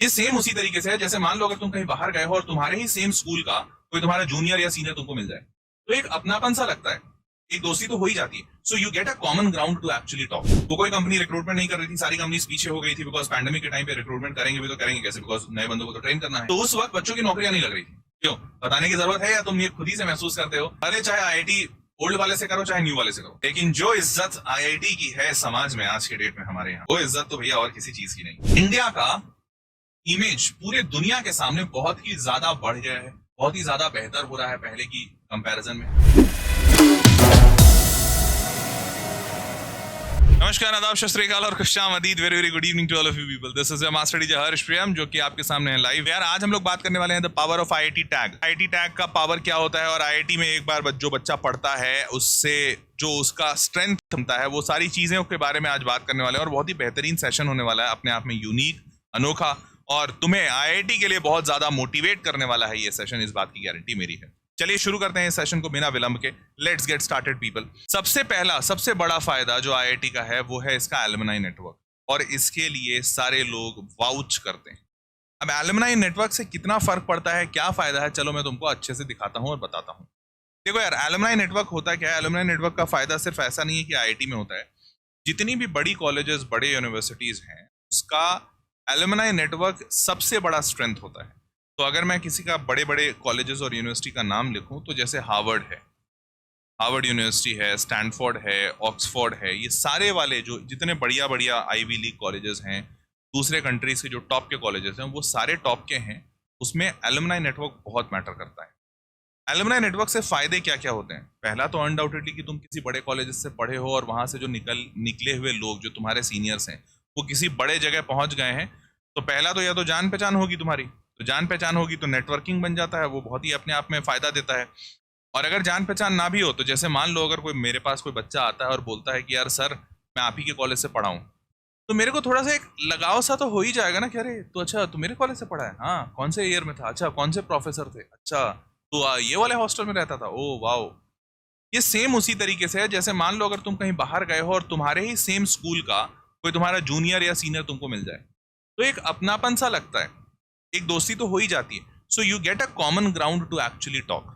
ये सेम उसी तरीके से है जैसे मान लो अगर तुम कहीं बाहर गए हो और तुम्हारे ही सेम स्कूल का कोई तुम्हारा जूनियर या सीनियर तुमको मिल जाए, तो एक अपनापन सा लगता है, एक दोस्ती तो हो ही जाती है। So you get a common ground to actually talk. वो कोई कंपनी रिक्रूटमेंट नहीं कर रही थी, सारी कंपनीज पीछे हो गई थी बिकॉज पैंडेमिक के टाइम पे रिक्रूटमेंट करेंगे भी तो करेंगे कैसे, बिकॉज नए बंदों को तो ट्रेन करना है। तो उस वक्त बच्चों की नौकरियां नहीं लग रही थी। क्यों बताने की जरूरत है या तुम ये खुद ही से महसूस करते हो? अरे चाहे आईआईटी ओल्ड वाले से करो चाहे न्यू वाले से करो, लेकिन जो इज्जत आईआईटी की है समाज में आज के डेट में हमारे यहाँ, वो इज्जत तो भैया और किसी चीज की नहीं। इंडिया का इमेज पूरे दुनिया के सामने बहुत ही ज्यादा बढ़ गया है, बहुत ही ज्यादा बेहतर हो रहा है पहले की कंपैरिजन में। नमस्कार, आदाब, सत श्री अकाल और खुशाम अदीद। Very very good evening to all of you people. This is your master teacher Harsh Priyam, जो कि आपके सामने है लाइव। यार आज हम लोग बात करने वाले हैं the power of IIT tag. IIT tag का पावर क्या होता है और आईआईटी में एक बार जो बच्चा पढ़ता है उससे जो उसका स्ट्रेंथ बनता है, वो सारी चीजें के बारे में आज बात करने वाले हैं। और बहुत ही बेहतरीन सेशन होने वाला है, अपने आप में यूनिक, अनोखा, और तुम्हें आईआईटी के लिए बहुत ज्यादा मोटिवेट करने वाला है ये सेशन, इस बात की गारंटी मेरी है। चलिए शुरू करते हैं इस सेशन को बिना विलंब के। Let's get started people. सबसे पहला सबसे बड़ा फायदा जो आईआईटी का है वो है इसका एलुमनाई नेटवर्क, और इसके लिए सारे लोग वाउच करते हैं। अब एलुमनाई नेटवर्क से कितना फर्क पड़ता है, क्या फायदा है, चलो मैं तुमको अच्छे से दिखाता हूं और बताता हूं। देखो यार, एलुमनाई नेटवर्क होता क्या है? एलुमनाई नेटवर्क का फायदा सिर्फ ऐसा नहीं है कि आईआईटी में होता है। जितनी भी बड़ी कॉलेजेस, बड़े यूनिवर्सिटीज हैं, उसका एलुमनाई नेटवर्क सबसे बड़ा स्ट्रेंथ होता है। तो अगर मैं किसी का बड़े बड़े कॉलेजेस और यूनिवर्सिटी का नाम लिखूं तो जैसे हार्वर्ड है, हार्वर्ड यूनिवर्सिटी है, स्टैनफोर्ड है, ऑक्सफोर्ड है, ये सारे वाले जो जितने बढ़िया बढ़िया आईवी लीग कॉलेजेस हैं, दूसरे कंट्रीज के जो टॉप के कॉलेजेस हैं, वो सारे टॉप के हैं। उसमें एलुमनाई नेटवर्क बहुत मैटर करता है। एलुमनाई नेटवर्क से फायदे क्या क्या होते हैं? पहला तो अनडाउटेडली कि तुम किसी बड़े कॉलेजेस से पढ़े हो और वहां से जो निकले हुए लोग जो तुम्हारे सीनियर्स हैं वो किसी बड़े जगह पहुंच गए हैं, तो पहला तो या तो जान पहचान होगी तुम्हारी, तो जान पहचान होगी तो नेटवर्किंग बन जाता है, वो बहुत ही अपने आप में फायदा देता है। और अगर जान पहचान ना भी हो तो जैसे मान लो अगर कोई मेरे पास कोई बच्चा आता है और बोलता है कि यार सर मैं आप ही के कॉलेज से पढ़ा हूँ, तो मेरे को थोड़ा सा एक लगाव सा तो हो ही जाएगा ना कि अरे तो अच्छा तू मेरे कॉलेज से पढ़ा है, हाँ कौन से ईयर में था, अच्छा कौन से प्रोफेसर थे, अच्छा तो ये वाले हॉस्टल में रहता था, ओ वाओ। ये सेम उसी तरीके से है जैसे मान लो अगर तुम कहीं बाहर गए हो और तुम्हारे ही सेम स्कूल का कोई तुम्हारा जूनियर या सीनियर तुमको मिल जाए, तो एक अपनापन सा लगता है, एक दोस्ती तो हो ही जाती है। So you get a common ground to actually talk.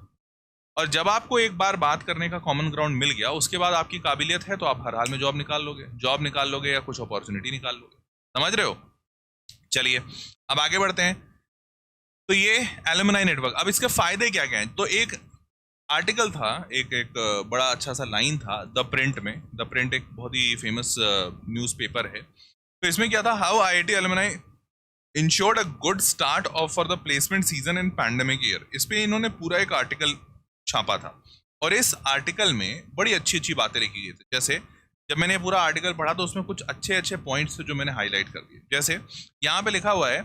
और जब आपको एक बार बात करने का कॉमन ग्राउंड मिल गया, उसके बाद आपकी काबिलियत है तो आप हर हाल में जॉब निकाल लोगे या कुछ अपॉर्चुनिटी निकाल लोगे। समझ रहे हो? चलिए अब आगे बढ़ते हैं। तो ये एलुमनाई नेटवर्क, अब इसके फायदे क्या क्या हैं? तो एक आर्टिकल था, एक बड़ा अच्छा सा लाइन था द प्रिंट में। द प्रिंट एक बहुत ही फेमस न्यूज़पेपर है। तो इसमें क्या था, how IIT alumni insured a good start of for the placement season in pandemic year. इस पे इन्होंने पूरा एक आर्टिकल छापा था, और इस आर्टिकल में बड़ी अच्छी अच्छी बातें लिखी गई थी। जैसे जब मैंने पूरा आर्टिकल पढ़ा तो उसमें कुछ अच्छे अच्छे पॉइंट्स थे जो मैंने हाईलाइट कर दिए। जैसे यहाँ पे लिखा हुआ है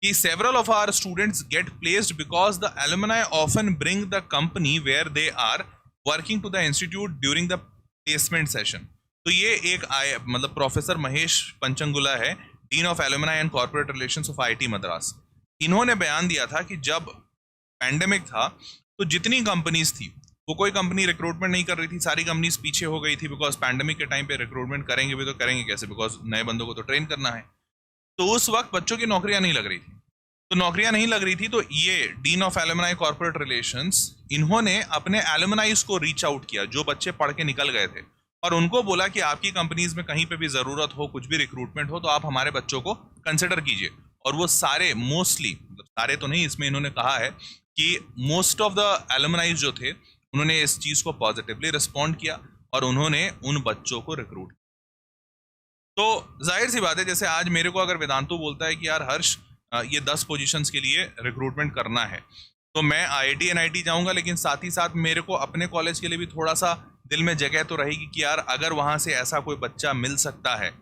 कि several of our students get placed because the alumni often bring the company where they are working to the institute during the placement session। तो ये एक मतलब प्रोफेसर महेश पंचंगुला है, dean of alumni and corporate relations of IIT Madras. इन्होंने बयान दिया था कि जब पैंडेमिक था तो जितनी कंपनीज थी, वो कोई कंपनी रिक्रूटमेंट नहीं कर रही थी, सारी कंपनीज पीछे हो गई थी बिकॉज पैंडेमिक के टाइम पे रिक्रूटमेंट करेंगे भी तो करेंगे कैसे, बिकॉज नए बंदों को तो ट्रेन करना है। तो उस वक्त बच्चों की नौकरियां नहीं लग रही थी। तो नौकरियां नहीं लग रही थी तो ये dean of alumni corporate relations, इन्होंने अपने एलुमनाइज को रीच आउट किया जो बच्चे पढ़ के निकल गए थे, और उनको बोला कि आपकी कंपनीज में कहीं पे भी जरूरत हो, कुछ भी रिक्रूटमेंट हो, तो आप हमारे बच्चों को कंसिडर कीजिए। और वो सारे मोस्टली, मतलब सारे तो नहीं, इसमें इन्होंने कहा है कि मोस्ट ऑफ द एलुमनाइज जो थे उन्होंने इस चीज को पॉजिटिवली रिस्पॉन्ड किया और उन्होंने उन बच्चों को रिक्रूट। तो जाहिर सी बात है, जैसे आज मेरे को अगर वेदांतु बोलता है कि यार हर्ष ये 10 पोजीशंस के लिए रिक्रूटमेंट करना है, तो मैं आईआईटी एनआईटी जाऊंगा, लेकिन साथ ही साथ मेरे को अपने कॉलेज के लिए भी थोड़ा सा दिल में जगह तो रहेगी कि यार अगर वहां से ऐसा कोई बच्चा मिल सकता है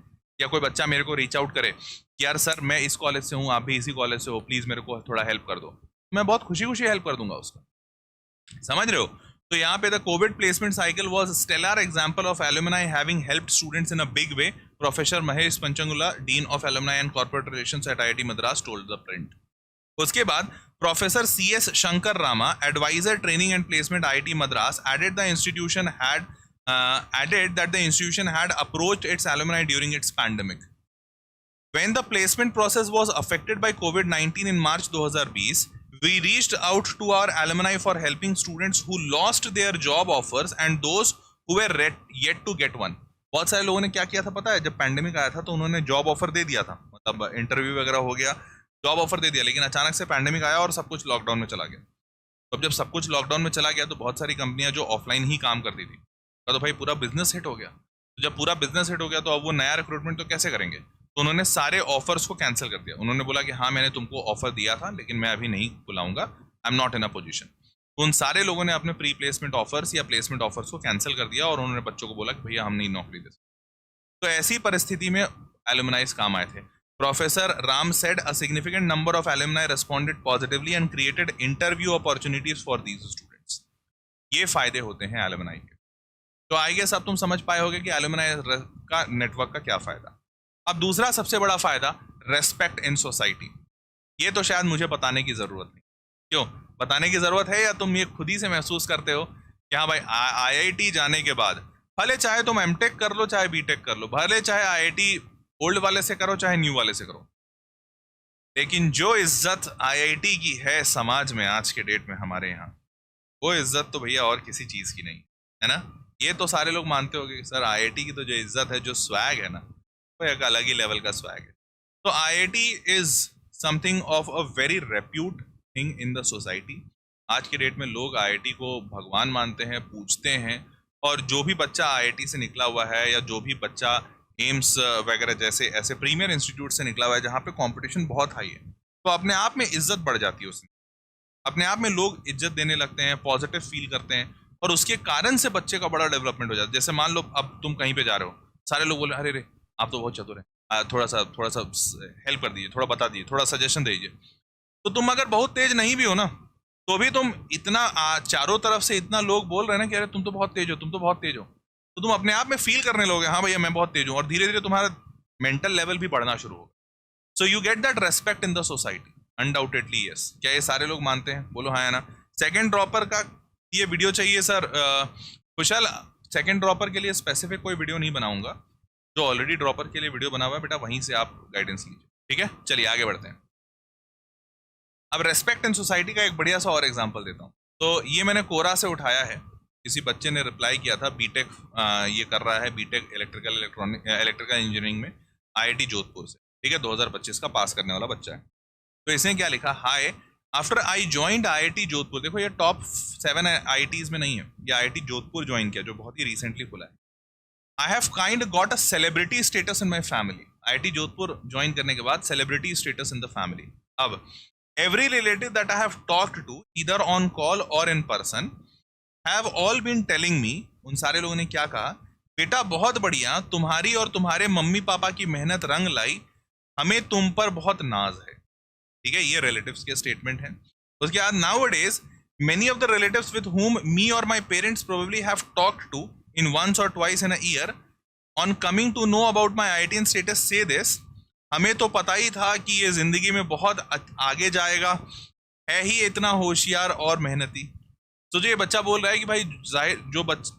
या कोई बच्चा मेरे को रीच आउट करे कि यार सर मैं इस कॉलेज से हूँ, आप भी इसी कॉलेज से हो, प्लीज मेरे को थोड़ा हेल्प कर दो, मैं बहुत खुशी खुशी हेल्प कर दूंगा उसका। समझ रहे हो? तो यहाँ पे the covid placement cycle was stellar example of alumni having helped students in a big way, professor Mahesh Panchagnula, dean of alumni and corporate relations at IIT Madras told the Print. उसके बाद professor CS Shankar Rama, advisor training and placement IIT Madras, added that the institution had approached its alumni during its pandemic। When the placement process was affected by COVID-19 in March 2020, we reached out to our alumni for helping students who lost their job offers and those who were yet to get one. बहुत सारे लोगों ने क्या किया था पता है, जब पैंडेमिक आया था तो उन्होंने जॉब ऑफर दे दिया था, मतलब इंटरव्यू वगैरह हो गया, जॉब ऑफर दे दिया, लेकिन अचानक से पैंडेमिक आया और सब कुछ लॉकडाउन में चला गया। तो अब जब सब कुछ लॉकडाउन में चला गया तो बहुत सारी कंपनियां जो ऑफलाइन ही काम करती थी, तो भाई पूरा बिजनेस हिट हो गया। तो जब पूरा बिजनेस हिट हो गया तो अब वो नया रिक्रूटमेंट तो कैसे करेंगे, तो उन्होंने सारे ऑफर्स को कैंसिल कर दिया। उन्होंने बोला कि हाँ मैंने तुमको ऑफर दिया था लेकिन मैं अभी नहीं बुलाऊंगा, I am not in a position. तो उन सारे लोगों ने अपने प्री प्लेसमेंट ऑफर्स या प्लेसमेंट ऑफर्स को कैंसिल कर दिया और उन्होंने बच्चों को बोला कि भैया हम नहीं नौकरी दे सकते। तो ऐसी परिस्थिति में एलुमनाइज काम आए थे। Professor Ram said a significant number of alumni responded positively and created interview opportunities for these students. ये फायदे होते हैं एलुमनाई के। तो आई गेस अब तुम समझ पाए होगे कि एलुमनाई का नेटवर्क का क्या फायदा। अब दूसरा सबसे बड़ा फायदा, रेस्पेक्ट इन सोसाइटी। ये तो शायद मुझे बताने की जरूरत नहीं, क्यों बताने की जरूरत है, या तुम ये खुद ही से महसूस करते हो कि हाँ भाई आईआईटी जाने के बाद भले चाहे तुम एमटेक कर लो चाहे बीटेक कर लो, भले चाहे आईआईटी ओल्ड वाले से करो चाहे न्यू वाले से करो, लेकिन जो इज्जत आईआईटी की है समाज में आज के डेट में हमारे यहाँ, वो इज्जत तो भैया और किसी चीज की नहीं है ना। ये तो सारे लोग मानते होंगे कि सर आईआईटी की तो जो इज्जत है, जो स्वैग है ना, वो एक अलग ही लेवल का स्वैग है। तो IIT is something of a very repute thing in the society. आज के डेट में लोग आईआईटी को भगवान मानते हैं, पूजते हैं, और जो भी बच्चा आईआईटी से निकला हुआ है या जो भी बच्चा एम्स वगैरह जैसे ऐसे प्रीमियर इंस्टीट्यूट से निकला हुआ है जहाँ पे कंपटीशन बहुत हाई है, तो अपने आप में इज्जत बढ़ जाती है उसमें, अपने आप में लोग इज्जत देने लगते हैं, पॉजिटिव फील करते हैं, और उसके कारण से बच्चे का बड़ा डेवलपमेंट हो जाता है। जैसे मान लो अब तुम कहीं पे जा रहे हो, सारे लोग बोले अरे रे आप तो बहुत चतुर हैं, थोड़ा सा हेल्प कर दीजिए, थोड़ा बता दीजिए, थोड़ा सजेशन दीजिए। तो तुम अगर बहुत तेज नहीं भी हो ना, तो भी तुम इतना चारों तरफ से इतना लोग बोल रहे हैं ना कि अरे तुम तो बहुत तेज हो, तुम तो बहुत तेज हो, तो तुम अपने आप में फील करने लोगे हाँ भैया मैं बहुत तेज हूँ, और धीरे धीरे तुम्हारा मेंटल लेवल भी बढ़ना शुरू होगा। सो you get that respect in the society, undoubtedly yes. क्या ये सारे लोग मानते हैं? बोलो हाँ है ना। सेकंड ड्रॉपर का ये वीडियो चाहिए सर कुशल, सेकंड ड्रॉपर के लिए स्पेसिफिक कोई वीडियो नहीं बनाऊंगा, जो ऑलरेडी ड्रॉपर के लिए वीडियो बना हुआ है बेटा वहीं से आप गाइडेंस लीजिए, ठीक है। चलिए आगे बढ़ते हैं। अब रेस्पेक्ट इन सोसाइटी का एक बढ़िया सा और एग्जांपल देता हूँ। तो ये मैंने कोरा से उठाया है, किसी बच्चे ने रिप्लाई किया था, बीटेक ये कर रहा है, बीटेक इलेक्ट्रिकल इंजीनियरिंग में आईआईटी जोधपुर से, ठीक है, 2025 का पास करने वाला बच्चा है। तो इसने क्या लिखा, hi after I joined IIT Jodhpur, देखो ये टॉप 7 आईआईटीज में नहीं है, ये आईआईटी जोधपुर ज्वाइन किया जो बहुत ही रिसेंटली खुला है। I have kind got a celebrity status in my family. IIT Jodhpur join करने के बाद celebrity status in the family. अब every relative that I have talked to either on call or in person have all been telling me, उन सारे लोगों ने क्या कहा, बेटा बहुत बढ़िया, तुम्हारी और तुम्हारे मम्मी पापा की मेहनत रंग लाई, हमें तुम पर बहुत नाज है, ठीक है। ये रिलेटिव्स के स्टेटमेंट हैं। उसके बाद nowadays many of the relatives with whom me or my parents probably have talked to in once or twice in a year on coming to know about my IITian status say this, हमें तो पता ही था कि ये जिंदगी में बहुत आगे जाएगा, है ही इतना होशियार और मेहनती। तो जो ये बच्चा बोल रहा है कि भाई जाहिर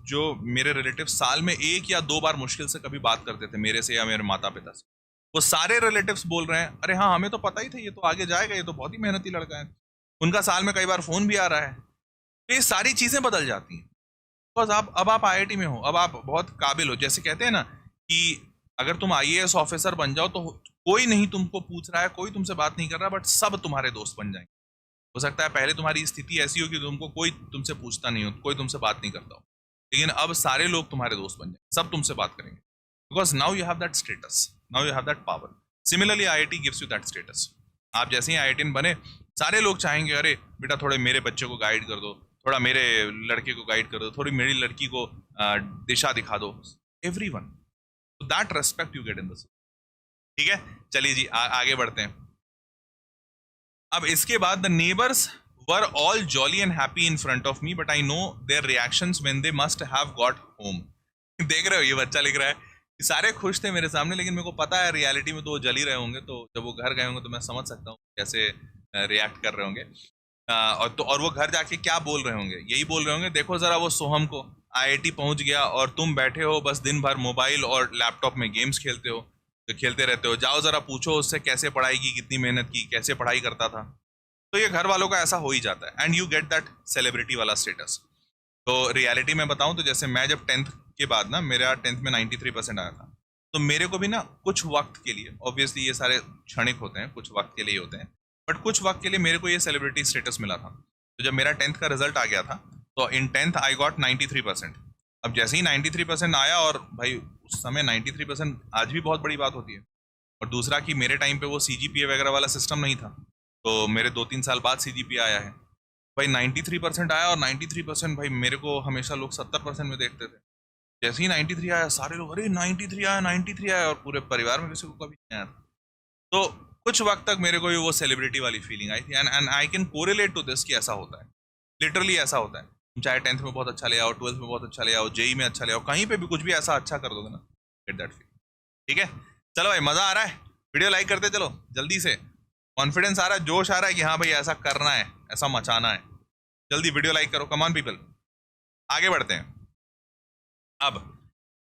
जो मेरे रिलेटिव साल में 1 या 2 बार मुश्किल से कभी बात करते थे मेरे से या मेरे माता पिता से, वो सारे रिलेटिव्स बोल रहे हैं अरे हाँ हमें तो पता ही था ये तो आगे जाएगा, ये तो बहुत ही मेहनती लड़का है, उनका साल में कई बार फोन भी आ रहा है। तो ये सारी चीजें बदल जाती हैं बिकॉज अब आप आईआईटी में हो, अब आप बहुत काबिल हो। जैसे कहते हैं ना कि अगर तुम आईएएस ऑफिसर बन जाओ तो कोई नहीं तुमको पूछ रहा है, कोई तुमसे बात नहीं कर रहा, बट सब तुम्हारे दोस्त बन जाएंगे। हो सकता है पहले तुम्हारी स्थिति ऐसी हो कि कोई तुमसे पूछता नहीं हो, कोई तुमसे बात नहीं करता हो, लेकिन अब सारे लोग तुम्हारे दोस्त बन जाएंगे, सब तुमसे बात करेंगे, because now you have that status, now you have that power. Similarly IIT gives you that status. आप जैसे ही आईआईटीएन बने, सारे लोग चाहेंगे अरे बेटा थोड़े मेरे बच्चे को गाइड कर दो, थोड़ा मेरे लड़के को गाइड कर दो, थोड़ी मेरी लड़की को दिशा दिखा दो, everyone. So that respect you get in the society, ठीक है। चलिए जी आगे बढ़ते हैं। अब इसके बाद the neighbors were all jolly and happy in front of me, but I know their reactions when they must have got home। देख रहे हो ये बच्चा लिख रहा है कि सारे खुश थे मेरे सामने, लेकिन मेरे को पता है रियलिटी में तो वो जल ही रहे होंगे, तो जब वो घर गए होंगे तो मैं समझ सकता हूँ कैसे रिएक्ट कर रहे होंगे। और वो घर जाके क्या बोल रहे होंगे, यही बोल रहे होंगे देखो जरा वो सोहम को, आईआईटी पहुंच गया और तुम बैठे हो बस दिन भर मोबाइल और लैपटॉप में गेम्स खेलते हो, जो खेलते रहते हो, जाओ जरा पूछो उससे कैसे पढ़ाई की, कितनी मेहनत की, कैसे पढ़ाई करता था। तो ये घर वालों का ऐसा हो ही जाता है and you get that celebrity वाला स्टेटस। तो रियलिटी में बताऊं तो जैसे मैं जब 10th के बाद ना, मेरा 10th में 93% आया था, तो मेरे को भी ना कुछ वक्त के लिए, ऑब्वियसली ये सारे क्षणिक होते हैं, कुछ वक्त के लिए होते हैं, बट कुछ वक्त के लिए मेरे को ये सेलिब्रिटी स्टेटस मिला था। तो जब मेरा 10th का रिजल्ट आ गया था तो इन 10th आई गॉट 93%। अब जैसे ही 93% आया, और भाई उस समय 93% आज भी बहुत बड़ी बात होती है, और दूसरा कि मेरे टाइम पे वो CGPA वगैरह वाला सिस्टम नहीं था, तो मेरे 2-3 साल बाद CGPA आया है। भाई 93% आया, और 93% भाई मेरे को हमेशा लोग 70% में देखते थे। जैसे ही 93 आया सारे लोग अरे 93 आया, 93 आया, और पूरे परिवार में किसी को कभी नहीं आया। तो कुछ वक्त तक मेरे को भी वो सेलिब्रिटी वाली फीलिंग आई थी and I can correlate to this कि ऐसा होता है, लिटरली ऐसा होता है। चाहे 10th में बहुत अच्छा ले आओ, 12th में बहुत अच्छा ले आओ, JEE में अच्छा ले आओ, कहीं पे भी कुछ भी ऐसा अच्छा कर दोगे ना, गेट दैट फील। ठीक है, चलो भाई मजा आ रहा है, वीडियो लाइक करते चलो जल्दी से, कॉन्फिडेंस आ रहा है, जोश आ रहा है कि हाँ भाई ऐसा करना है, ऐसा मचाना है, जल्दी वीडियो लाइक करो, कम ऑन पीपल। आगे बढ़ते हैं। अब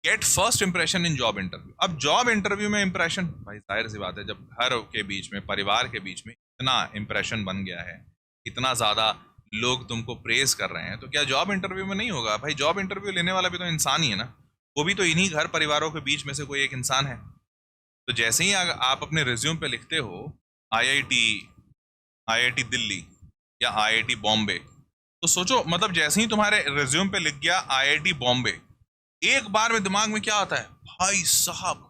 गेट फर्स्ट इंप्रेशन इन जॉब इंटरव्यू। अब जॉब इंटरव्यू में इंप्रेशन, भाई जाहिर सी बात है, जब घर के बीच में, परिवार के बीच में इतना इंप्रेशन बन गया है, इतना ज्यादा लोग तुमको प्रेज कर रहे हैं, तो क्या जॉब इंटरव्यू में नहीं होगा? भाई जॉब इंटरव्यू लेने वाला भी तो इंसान ही है ना, वो भी तो इन्हीं घर परिवारों के बीच में से कोई एक इंसान है। तो जैसे ही आप अपने रिज्यूम पे लिखते हो IIT दिल्ली या IIT बॉम्बे, तो सोचो, मतलब जैसे ही तुम्हारे रिज्यूम पे लिख गया IIT बॉम्बे, एक बार में दिमाग में क्या आता है, भाई साहब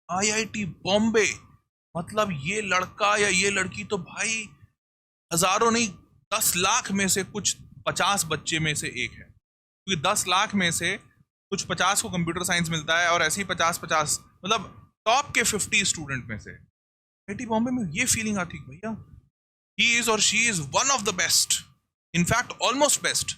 IIT बॉम्बे, मतलब ये लड़का या ये लड़की तो भाई हजारों नहीं 10 लाख में से कुछ 50 बच्चे में से एक है, क्योंकि 10 लाख में से कुछ 50 को कंप्यूटर साइंस मिलता है, और ऐसे ही 50-50 मतलब टॉप के 50 स्टूडेंट में से IIT बॉम्बे में ये फीलिंग आती है भैया ही इज और she is one of the best, in fact almost best.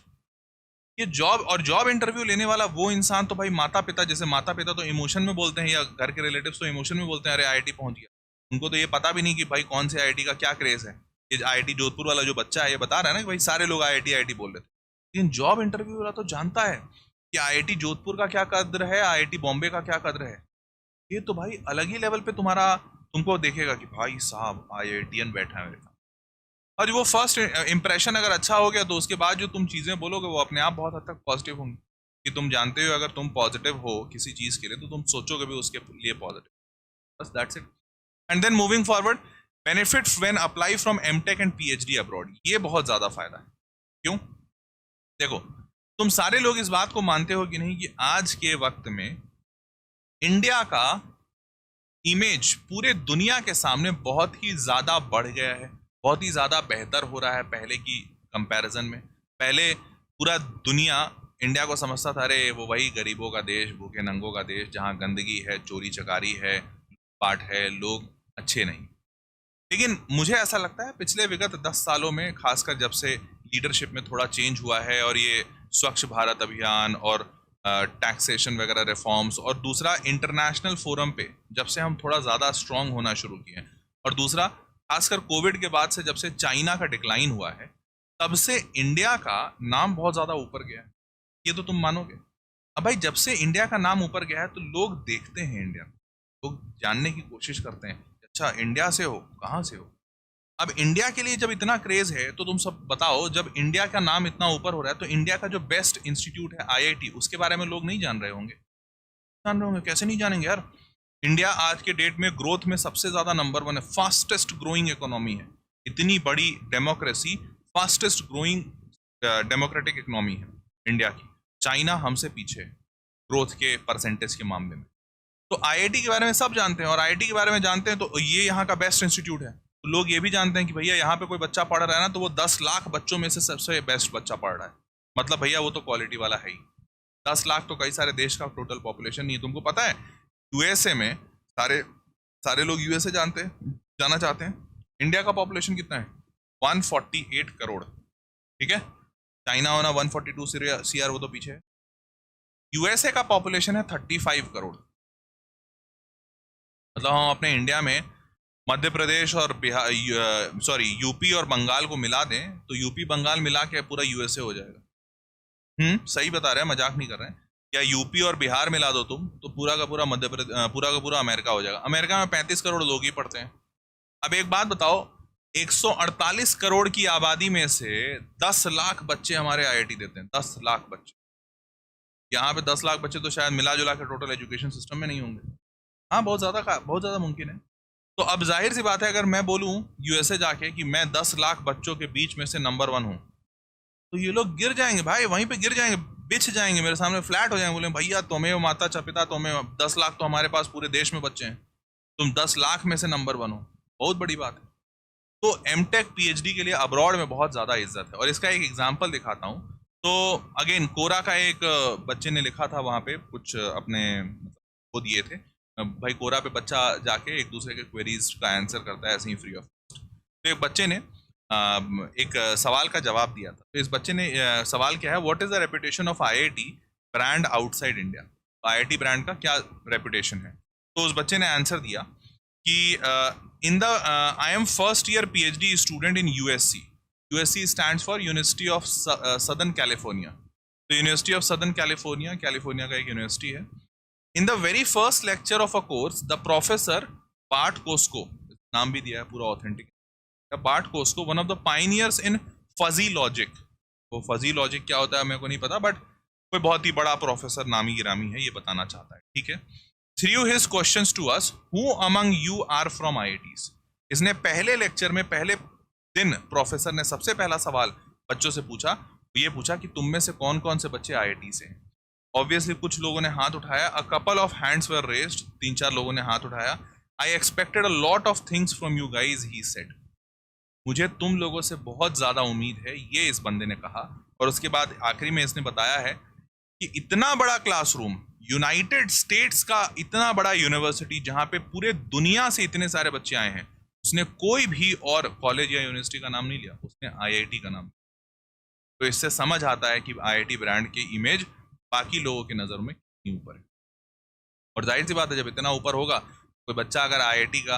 ये जॉब इंटरव्यू लेने वाला वो इंसान तो भाई माता पिता, जैसे माता पिता तो इमोशन में बोलते हैं, या घर के रिलेटिव्स तो इमोशन में बोलते हैं अरे IIT पहुंच गया, उनको तो ये पता भी नहीं कि भाई कौन से IIT का क्या क्रेज है। ये IIT जोधपुर वाला जो बच्चा है ये बता रहा है ना कि भाई सारे लोग IIT बोल रहे थे, लेकिन जॉब इंटरव्यू वाला तो जानता है कि IIT जोधपुर का क्या कद्र है, IIT बॉम्बे का क्या कद्र है। ये तो भाई अलग ही लेवल पे तुमको देखेगा कि भाई साहब IITian बैठा है मेरे साथ। और वो फर्स्ट इंप्रेशन अगर अच्छा हो गया तो उसके बाद जो तुम चीज़ें बोलोगे वो अपने आप बहुत हद तक पॉजिटिव होंगी, कि तुम जानते हो अगर तुम पॉजिटिव हो किसी चीज़ के लिए तो तुम सोचोगे भी उसके लिए पॉजिटिव, बस that's it. And then moving forward, benefits when apply from MTech and PhD abroad. ये बहुत ज़्यादा फायदा है। क्यों? देखो, तुम सारे लोग इस बात को मानते हो कि नहीं कि आज के वक्त में इंडिया का इमेज पूरे दुनिया के सामने बहुत ही ज़्यादा बढ़ गया है, बहुत ही ज़्यादा बेहतर हो रहा है पहले की कंपैरिजन में। पहले पूरा दुनिया इंडिया को समझता था अरे वो वही गरीबों का देश, भूखे नंगों का देश, जहाँ गंदगी है, चोरी चकारी है, पाट है, लोग अच्छे नहीं। लेकिन मुझे ऐसा लगता है पिछले विगत 10 सालों में, खासकर जब से लीडरशिप में थोड़ा चेंज हुआ है, और ये स्वच्छ भारत अभियान और टैक्सेशन वगैरह रिफॉर्म्स, और दूसरा इंटरनेशनल फोरम पे जब से हम थोड़ा ज़्यादा स्ट्रांग होना शुरू किए हैं, और दूसरा खासकर कोविड के बाद से जब से चाइना का डिक्लाइन हुआ है, तब से इंडिया का नाम बहुत ज़्यादा ऊपर गया है। ये तो तुम मानोगे। अब भाई जब से इंडिया का नाम ऊपर गया है तो लोग देखते हैं इंडिया, लोग जानने की कोशिश करते हैं, अच्छा इंडिया से हो, कहाँ से हो। अब इंडिया के लिए जब इतना क्रेज है तो तुम सब बताओ, जब इंडिया का नाम इतना ऊपर हो रहा है तो इंडिया का जो बेस्ट इंस्टीट्यूट है IIT, उसके बारे में लोग नहीं जान रहे होंगे? जान रहे होंगे, कैसे नहीं जानेंगे यार। इंडिया आज के डेट में ग्रोथ में सबसे ज़्यादा नंबर 1 है, फास्टेस्ट ग्रोइंग इकोनॉमी है। इतनी बड़ी democracy, fastest growing democratic economy है इंडिया की। चाइना हमसे पीछे है ग्रोथ के परसेंटेज के मामले में। तो IIT के बारे में सब जानते हैं, और IIT के बारे में जानते हैं तो ये यहाँ का बेस्ट इंस्टीट्यूट है, तो लोग ये भी जानते हैं कि भैया यहाँ पे कोई बच्चा पढ़ रहा है ना तो वो 10 लाख बच्चों में से सबसे बेस्ट बच्चा पढ़ रहा है, मतलब भैया वो तो क्वालिटी वाला है ही। 10 लाख तो कई सारे देश का टोटल पॉपुलेशन नहीं है। तुमको पता है USA में सारे लोग USA जाना चाहते हैं। इंडिया का पॉपुलेशन कितना है? 148 करोड़, ठीक है। चाइना होना 142 CR, वो तो पीछे है। USA का पॉपुलेशन है 35 करोड़। मतलब हम अपने इंडिया में मध्य प्रदेश और यूपी और बंगाल को मिला दें तो यूपी बंगाल मिला के पूरा USA हो जाएगा। सही बता रहे हैं, मजाक नहीं कर रहे हैं। या यूपी और बिहार मिला दो तुम, तो पूरा का पूरा मध्य प्रदेश, पूरा का पूरा अमेरिका हो जाएगा। अमेरिका में 35 करोड़ लोग ही पढ़ते हैं। अब एक बात बताओ, 148 करोड़ की आबादी में से 10 लाख बच्चे हमारे आईआईटी देते हैं। 10 लाख बच्चे, यहाँ पे 10 लाख बच्चे तो शायद मिला जुला के टोटल एजुकेशन सिस्टम में नहीं होंगे। हाँ, बहुत ज़्यादा मुमकिन है। तो अब जाहिर सी बात है, अगर मैं बोलूँ यूएसए जाके कि मैं 10 लाख बच्चों के बीच में से नंबर 1 हूँ, तो ये लोग गिर जाएंगे भाई, वहीं पे गिर जाएंगे, बिछ जाएंगे, मेरे सामने फ्लैट हो जाएंगे, बोले भैया तुम्हें माता चपिता, तुम्हें 10 लाख तो हमारे पास पूरे देश में बच्चे हैं, तुम 10 लाख में से नंबर 1 हो, बहुत बड़ी बात है। तो एमटेक पीएचडी के लिए अब्रॉड में बहुत ज़्यादा इज्जत है। और इसका एक एग्जाम्पल दिखाता हूँ। तो अगेन कोरा का एक बच्चे ने लिखा था वहाँ पे कुछ अपने वो दिए थे भाई, कोरा पे बच्चा जाके एक दूसरे के क्वेरीज का आंसर करता है ऐसे ही फ्री ऑफ कॉस्ट। तो एक बच्चे ने एक सवाल का जवाब दिया था। तो इस बच्चे ने सवाल क्या है, what is the reputation of IIT brand outside India. IIT brand का क्या रेपुटेशन है। तो उस बच्चे ने आंसर दिया कि in the I am first year PhD student in USC. USC stands for University of Southern California. तो University of Southern California, California का एक यूनिवर्सिटी है। In the very first lecture of a course the professor Bart Kosko, नाम भी दिया है पूरा authentic, Bart Kosko, one of the pioneers in fuzzy logic. वो फजी लॉजिक क्या होता है मेरे को नहीं पता, बट कोई बहुत ही बड़ा प्रोफेसर नामी गिरामी है, ये बताना चाहता है, ठीक है। Through his questions to us, who among you are from IITs. इसने पहले लेक्चर में पहले दिन प्रोफेसर ने सबसे पहला सवाल बच्चों से पूछा, ये पूछा कि तुम में से कौन कौन से बच्चे आईआईटी से हैं। ऑब्वियसली कुछ लोगों ने हाथ उठाया, a couple of hands were raised, 3-4 लोगों ने हाथ उठाया। I expected a lot of things from you guys, he said. मुझे तुम लोगों से बहुत ज़्यादा उम्मीद है, ये इस बंदे ने कहा। और उसके बाद आखिरी में इसने बताया है कि इतना बड़ा क्लासरूम, यूनाइटेड स्टेट्स का इतना बड़ा यूनिवर्सिटी जहाँ पे पूरे दुनिया से इतने सारे बच्चे आए हैं, उसने कोई भी और कॉलेज या यूनिवर्सिटी का नाम नहीं लिया, उसने आईआईटी का नाम। तो इससे समझ आता है कि आईआईटी ब्रांड की इमेज बाकी लोगों की नज़र में कितनी ऊपर है। और जाहिर सी बात है, जब इतना ऊपर होगा, कोई बच्चा अगर आईआईटी का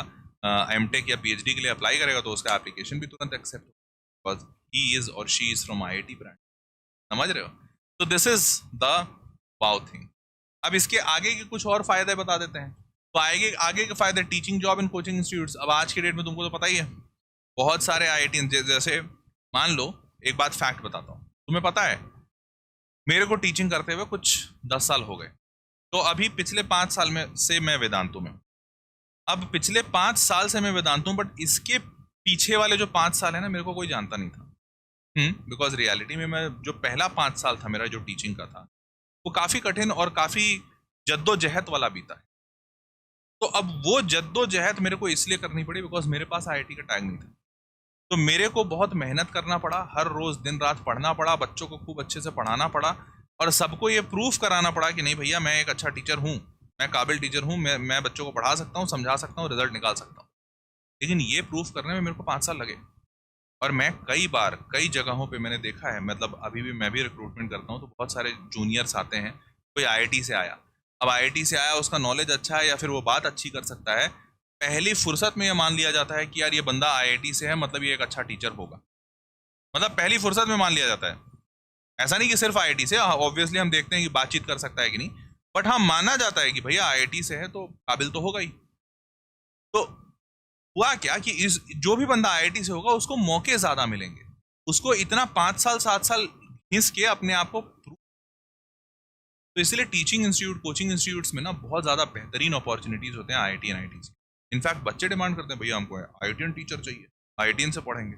एमटेक या पीएचडी के लिए अप्लाई करेगा तो उसका एप्लीकेशन भी तुरंत एक्सेप्ट होगा, बिकॉज ही इज और she is from IIT brand. समझ रहे हो। तो this is the wow thing. अब इसके आगे के कुछ और फायदे बता देते हैं। तो आगे के फायदे, teaching job in coaching institutes. अब आज के डेट में तुमको तो पता ही है, बहुत सारे आईआईटी, जैसे मान लो एक बात फैक्ट बताता हूँ, तुम्हें पता है मेरे को टीचिंग करते हुए कुछ 10 साल हो गए। तो अभी पिछले 5 साल में से मैं वेदांतों में, अब पिछले 5 साल से मैं वेदांतों, बट इसके पीछे वाले जो 5 साल है ना, मेरे को कोई जानता नहीं था। बिकॉज रियलिटी में मैं जो पहला 5 साल था मेरा जो टीचिंग का था, वो काफ़ी कठिन और काफ़ी जद्दोजहद वाला बीता है। तो अब वो जद्दोजहद मेरे को इसलिए करनी पड़ी बिकॉज मेरे पास आईआईटी का टैग नहीं था। तो मेरे को बहुत मेहनत करना पड़ा, हर रोज़ दिन रात पढ़ना पड़ा, बच्चों को खूब अच्छे से पढ़ाना पड़ा, और सबको ये प्रूफ कराना पड़ा कि नहीं भैया मैं एक अच्छा टीचर हूँ, मैं काबिल टीचर हूँ, मैं बच्चों को पढ़ा सकता हूँ, समझा सकता हूँ, रिजल्ट निकाल सकता हूँ। लेकिन ये प्रूफ करने में मेरे को 5 साल लगे। और मैं कई बार कई जगहों पे मैंने देखा है, मतलब अभी भी मैं भी रिक्रूटमेंट करता हूँ, तो बहुत सारे जूनियर्स आते हैं, कोई आईआईटी से आया, अब आईआईटी से आया, उसका नॉलेज अच्छा है या फिर वो बात अच्छी कर सकता है, पहली फुर्सत में ये मान लिया जाता है कि यार ये बंदा आईआईटी से है, मतलब ये एक अच्छा टीचर होगा। मतलब पहली फुर्सत में मान लिया जाता है। ऐसा नहीं कि सिर्फ आईआईटी से, ऑब्वियसली हम देखते हैं कि बातचीत कर सकता है कि नहीं, बट हाँ माना जाता है कि भैया आईआईटी से है तो काबिल तो होगा ही। तो हुआ क्या कि इस जो भी बंदा आईआईटी से होगा उसको मौके ज़्यादा मिलेंगे, उसको इतना 5 साल 7 साल घिस के अपने आप को। तो इसलिए टीचिंग इंस्टीट्यूट, कोचिंग इंस्टीट्यूट्स में ना बहुत ज़्यादा बेहतरीन अपॉर्चुनिटीज़ होते हैं आईआईटी एंड आईआईटी से। इनफैक्ट बच्चे डिमांड करते हैं भैया हमको आईआईटीएन टीचर चाहिए, आईआईटीएन से पढ़ेंगे।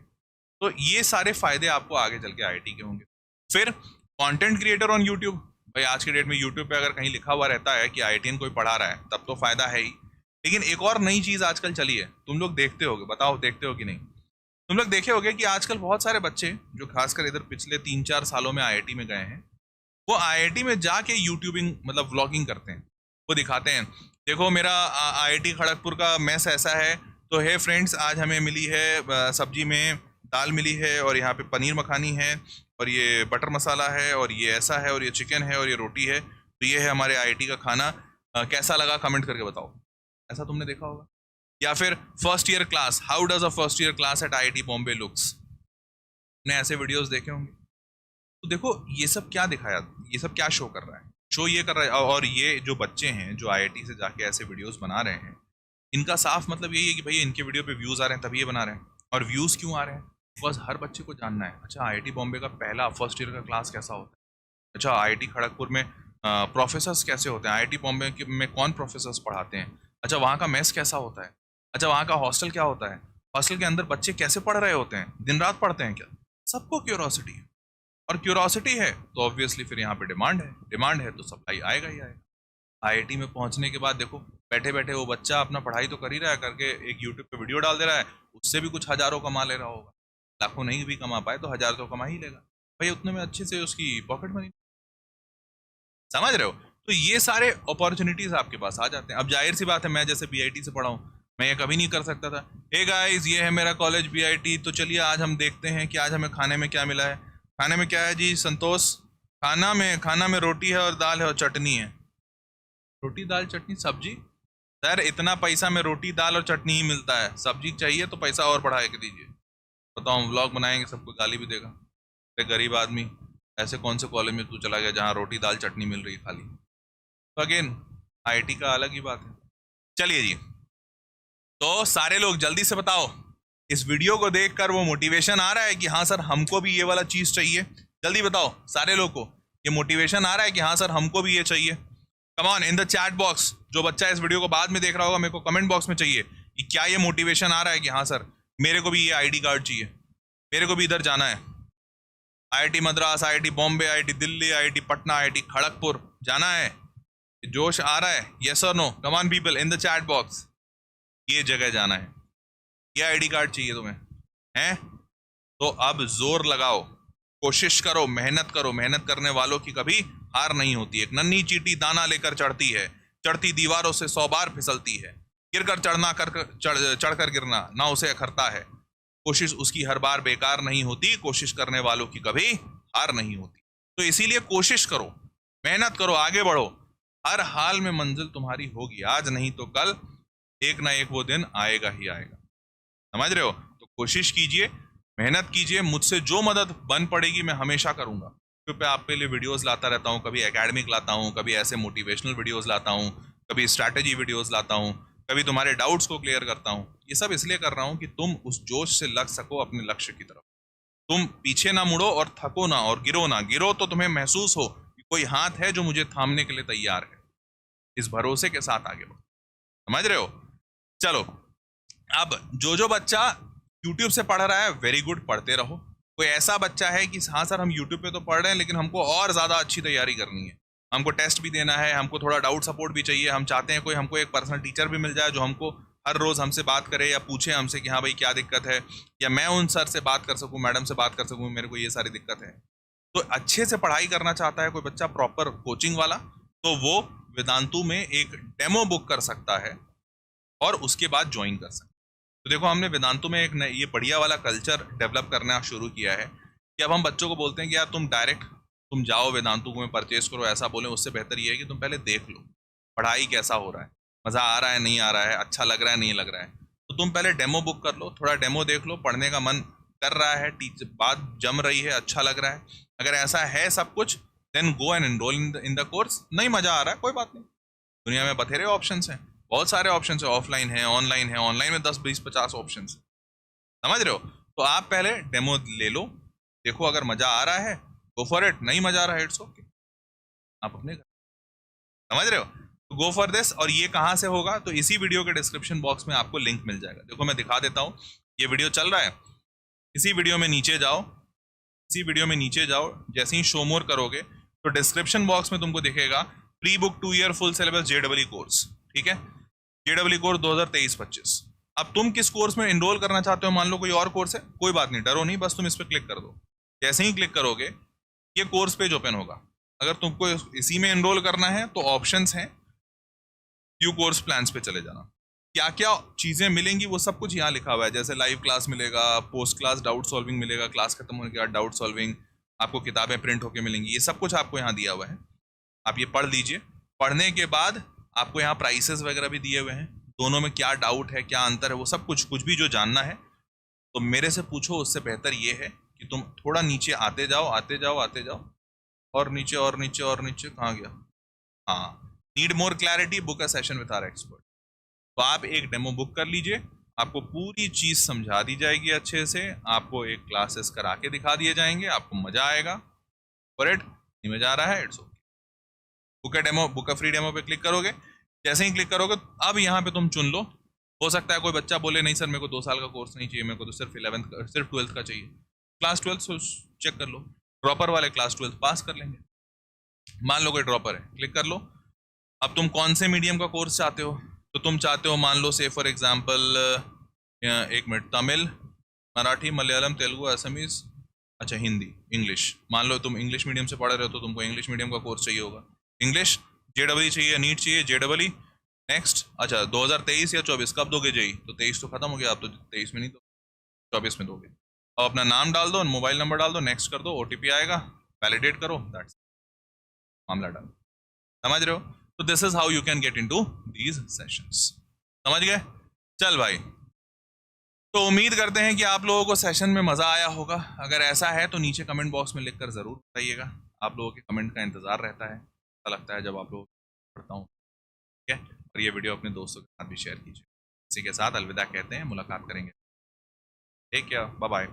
तो ये सारे फायदे आपको आगे चल के आईआईटी के होंगे। फिर कंटेंट क्रिएटर ऑन यूट्यूब, भाई आज के डेट में यूट्यूब पे अगर कहीं लिखा हुआ रहता है कि आईआईटीएन कोई पढ़ा रहा है तब तो फायदा है ही। लेकिन एक और नई चीज़ आजकल चली है, तुम लोग देखते होगे, बताओ देखते हो कि नहीं। तुम लोग देखे होगे कि आजकल बहुत सारे बच्चे जो खासकर इधर पिछले 3-4 सालों में आईआईटी में गए हैं, वो आईआईटी में जाके यूट्यूबिंग मतलब व्लॉगिंग करते हैं। वो दिखाते हैं, देखो मेरा आईआईटी खड़गपुर का मेस ऐसा है, तो हे फ्रेंड्स आज हमें मिली है सब्जी में दाल मिली है, और यहाँ पे पनीर मखानी है, और ये बटर मसाला है, और ये ऐसा है, और ये चिकन है, और ये रोटी है, तो ये है हमारे आईआईटी का खाना, कैसा लगा कमेंट करके बताओ। ऐसा तुमने देखा होगा। या फिर first year class, how does a first year class eight IIT Bombay looks, ने ऐसे वीडियोस देखे होंगे। तो देखो ये सब क्या दिखाया, ये सब क्या शो कर रहा है, शो ये कर रहा है। और ये जो बच्चे हैं जो आईआईटी से जाके ऐसे वीडियोस बना रहे हैं, इनका साफ मतलब यही है कि भैया इनके वीडियो पे व्यूज़ आ रहे हैं तभी ये बना रहे हैं। और व्यूज़ क्यों आ रहे हैं? बस हर बच्चे को जानना है, अच्छा आईआईटी बॉम्बे का पहला फर्स्ट ईयर का क्लास कैसा होता है, अच्छा आईआईटी खड़गपुर में प्रोफेसर्स कैसे होते हैं, आईआईटी बॉम्बे में कौन प्रोफेसर्स पढ़ाते हैं, अच्छा वहाँ का मेस कैसा होता है, अच्छा वहाँ का हॉस्टल क्या होता है, हॉस्टल के अंदर बच्चे कैसे पढ़ रहे होते हैं, दिन रात पढ़ते हैं क्या, सबको क्यूरोसिटी है। और क्यूरोसिटी है तो ऑब्वियसली फिर यहाँ पे डिमांड है तो सप्लाई आएगा ही आएगा। आईआईटी में पहुंचने के बाद देखो बैठे बैठे वो बच्चा अपना पढ़ाई तो कर ही रहा है, करके एक यूट्यूब पे वीडियो डाल दे रहा है, उससे भी कुछ हज़ारों कमा ले रहा होगा। लाखों नहीं भी कमा पाए तो हज़ार तो कमा ही लेगा भाई, उतने में अच्छे से उसकी पॉकेट मनी। समझ रहे हो? तो ये सारे अपॉर्चुनिटीज आपके पास आ जाते हैं। अब जाहिर सी बात है, मैं जैसे बीआईटी से पढ़ा हूँ, मैं ये कभी नहीं कर सकता था, हे गाइस ये है मेरा कॉलेज बीआईटी, तो चलिए आज हम देखते हैं कि आज हमें खाने में क्या मिला है। खाने में क्या है जी संतोष? खाना में रोटी है और दाल है और चटनी है। रोटी दाल चटनी सब्जी? सर इतना पैसा में रोटी दाल और चटनी ही मिलता है, सब्जी चाहिए तो पैसा और बढ़ा के दीजिए। बताओ हम व्लॉग बनाएंगे, सबको गाली भी देगा, अरे गरीब आदमी ऐसे कौन से कॉलेज में तू चला गया जहाँ रोटी दाल चटनी मिल रही खाली। तो अगेन आईआईटी का अलग ही बात है। चलिए जी, तो सारे लोग जल्दी से बताओ, इस वीडियो को देखकर वो मोटिवेशन आ रहा है कि हाँ सर हमको भी ये वाला चीज़ चाहिए? जल्दी बताओ सारे लोग को, ये मोटिवेशन आ रहा है कि हाँ सर हमको भी ये चाहिए? Come on in the chat box. जो बच्चा इस वीडियो को बाद में देख रहा होगा, मेरे को कमेंट बॉक्स में चाहिए कि क्या ये मोटिवेशन आ रहा है कि हाँ सर मेरे को भी ये आईडी कार्ड चाहिए, मेरे को भी इधर जाना है, IIT Madras, IIT Bombay, IIT Delhi, IIT Patna, IIT Kharagpur जाना है। जोश आ रहा है? यस और no? Come on people in the chat box, ये जगह जाना है, ये आईडी कार्ड चाहिए तुम्हें हैं? तो अब जोर लगाओ, कोशिश करो, मेहनत करो। मेहनत करने वालों की कभी हार नहीं होती। एक नन्ही चींटी दाना लेकर चढ़ती है, चढ़ती दीवारों से 100 बार फिसलती है, गिरकर चढ़कर गिरना ना उसे अखरता है। कोशिश उसकी हर बार बेकार नहीं होती, कोशिश करने वालों की कभी हार नहीं होती। तो इसीलिए कोशिश करो, मेहनत करो, आगे बढ़ो, हर हाल में मंजिल तुम्हारी होगी, आज नहीं तो कल एक ना एक वो दिन आएगा ही आएगा। समझ रहे हो? तो कोशिश कीजिए, मेहनत कीजिए, मुझसे जो मदद बन पड़ेगी मैं हमेशा करूंगा, क्योंकि आपके लिए वीडियोस लाता रहता हूँ, कभी एकेडमिक लाता हूँ, कभी ऐसे मोटिवेशनल वीडियोस लाता हूँ, कभी स्ट्रैटेजी वीडियोस लाता हूँ, कभी तुम्हारे डाउट्स को क्लियर करता हूँ। ये सब इसलिए कर रहा हूँ कि तुम उस जोश से लग सको अपने लक्ष्य की तरफ, तुम पीछे ना मुड़ो और थको ना और गिरो ना। गिरो तो तुम्हें महसूस हो कि कोई हाथ है जो मुझे थामने के लिए तैयार है, इस भरोसे के साथ आगे बढ़ो। समझ रहे हो? चलो, अब जो बच्चा यूट्यूब से पढ़ रहा है, वेरी गुड, पढ़ते रहो। कोई ऐसा बच्चा है कि हाँ सर हम यूट्यूब पे तो पढ़ रहे हैं लेकिन हमको और ज़्यादा अच्छी तैयारी करनी है, हमको टेस्ट भी देना है, हमको थोड़ा डाउट सपोर्ट भी चाहिए, हम चाहते हैं कोई हमको एक पर्सनल टीचर भी मिल जाए जो हमको हर रोज़ हमसे बात करे या पूछे हमसे कि हाँ भाई क्या दिक्कत है, या मैं उन सर से बात कर सकूँ, मैडम से बात कर सकूँ, मेरे को ये सारी दिक्कत है। तो अच्छे से पढ़ाई करना चाहता है कोई बच्चा, प्रॉपर कोचिंग वाला, तो वो वेदांतु में एक डेमो बुक कर सकता है और उसके बाद ज्वाइन कर सकता है। तो देखो हमने वेदांतु में एक ये बढ़िया वाला कल्चर डेवलप करना शुरू किया है कि अब हम बच्चों को बोलते हैं कि यार तुम डायरेक्ट तुम जाओ वेदांतु में परचेज करो, ऐसा बोले उससे बेहतर ये है कि तुम पहले देख लो पढ़ाई कैसा हो रहा है, मज़ा आ रहा है नहीं आ रहा है, अच्छा लग रहा है नहीं लग रहा है। तो तुम पहले डेमो बुक कर लो, थोड़ा डेमो देख लो, पढ़ने का मन कर रहा है, टीचर बात जम रही है, अच्छा लग रहा है, अगर ऐसा है सब कुछ, then go and enrol in the course. नहीं मज़ा आ रहा है कोई बात नहीं, दुनिया में बथेरे ऑप्शंस हैं, बहुत सारे ऑप्शंस है, ऑफलाइन है, ऑनलाइन है, ऑनलाइन में 10 20 50 ऑप्शंस है। समझ रहे हो? तो आप पहले डेमो ले लो, देखो अगर मज़ा आ रहा है गो फॉर इट, नहीं मज़ा आ रहा है इट्स ओके, आप अपने घर। समझ रहे हो? तो गो फॉर दिस। और ये कहाँ से होगा? तो इसी वीडियो के डिस्क्रिप्शन बॉक्स में आपको लिंक मिल जाएगा। देखो मैं दिखा देता हूँ, ये वीडियो चल रहा है, इसी वीडियो में नीचे जाओ, इसी वीडियो में नीचे जाओ, जैसे ही शो मोर करोगे तो डिस्क्रिप्शन बॉक्स में तुमको दिखेगा pre book 2 year full syllabus JW course. ठीक है, जेडब्ल्यू कोर्स 2023-25। अब तुम किस कोर्स में एनरोल करना चाहते हो? मान लो कोई और कोर्स है, कोई बात नहीं, डरो नहीं, बस तुम इस पर क्लिक कर दो। जैसे ही क्लिक करोगे ये कोर्स पेज ओपन होगा। अगर तुमको इसी में एनरोल करना है तो ऑप्शंस हैं, व्यू कोर्स प्लान्स पे चले जाना, क्या क्या चीज़ें मिलेंगी वो सब कुछ यहाँ लिखा हुआ है। जैसे लाइव क्लास मिलेगा, पोस्ट क्लास डाउट सॉल्विंग मिलेगा, क्लास खत्म होने के बाद डाउट सॉल्विंग, आपको किताबें प्रिंट होके मिलेंगी, ये सब कुछ आपको यहाँ दिया हुआ है। आप ये पढ़ लीजिए, पढ़ने के बाद आपको यहाँ प्राइसेस वगैरह भी दिए हुए हैं, दोनों में क्या डाउट है, क्या अंतर है, वो सब कुछ भी जो जानना है तो मेरे से पूछो। उससे बेहतर ये है कि तुम थोड़ा नीचे आते जाओ, आते जाओ, आते जाओ, और नीचे और नीचे और नीचे, कहाँ गया? हाँ, need more clarity, book a session with our expert. तो आप एक डेमो बुक कर लीजिए, आपको पूरी चीज समझा दी जाएगी अच्छे से, आपको एक क्लासेस करा के दिखा दिए जाएंगे, आपको मजा आएगा। फॉर इट नहीं मजा आ रहा है, it's okay. Book a demo, book a free demo पे क्लिक करोगे, जैसे ही क्लिक करोगे अब यहाँ पे तुम चुन लो। हो सकता है कोई बच्चा बोले नहीं सर मेरे को 2 साल का कोर्स नहीं चाहिए, मेरे को तो सिर्फ 11th सिर्फ 12th का चाहिए। क्लास 12th चेक कर लो, ड्रॉपर वाले क्लास 12th पास कर लेंगे। मान लो कोई ड्रॉपर है, क्लिक कर लो। अब तुम कौन से मीडियम का कोर्स चाहते हो, तो तुम चाहते हो मान लो से for example 1 minute, Tamil, Marathi, Malayalam, Telugu, Assamese, अच्छा हिंदी, इंग्लिश। मान लो तुम इंग्लिश मीडियम से पढ़ रहे हो तो तुमको इंग्लिश मीडियम का कोर्स चाहिए होगा। इंग्लिश JEE चाहिए, नीट चाहिए, JEE। नेक्स्ट, अच्छा 2023 या 24 कब दोगे JEE? तो 23 तो खत्म हो गया, आप तो 23 में नहीं दो, 24 में दोगे। अब अपना नाम डाल दो, मोबाइल नंबर डाल दो, नेक्स्ट कर दो, OTP आएगा, वैलिडेट करो, दैट्स मामला डन। समझ रहे हो? तो this is how you can get into these sessions. समझ गए? चल भाई, तो उम्मीद करते हैं कि आप लोगों को सेशन में मजा आया होगा। अगर ऐसा है तो नीचे कमेंट बॉक्स में लिखकर जरूर बताइएगा, आप लोगों के कमेंट का इंतजार रहता है, अच्छा लगता है जब आप लोग पढ़ता हूँ। ठीक है, और ये वीडियो अपने दोस्तों के साथ भी शेयर कीजिए। इसी के साथ अलविदा कहते हैं, मुलाकात करेंगे। Take care, bye bye.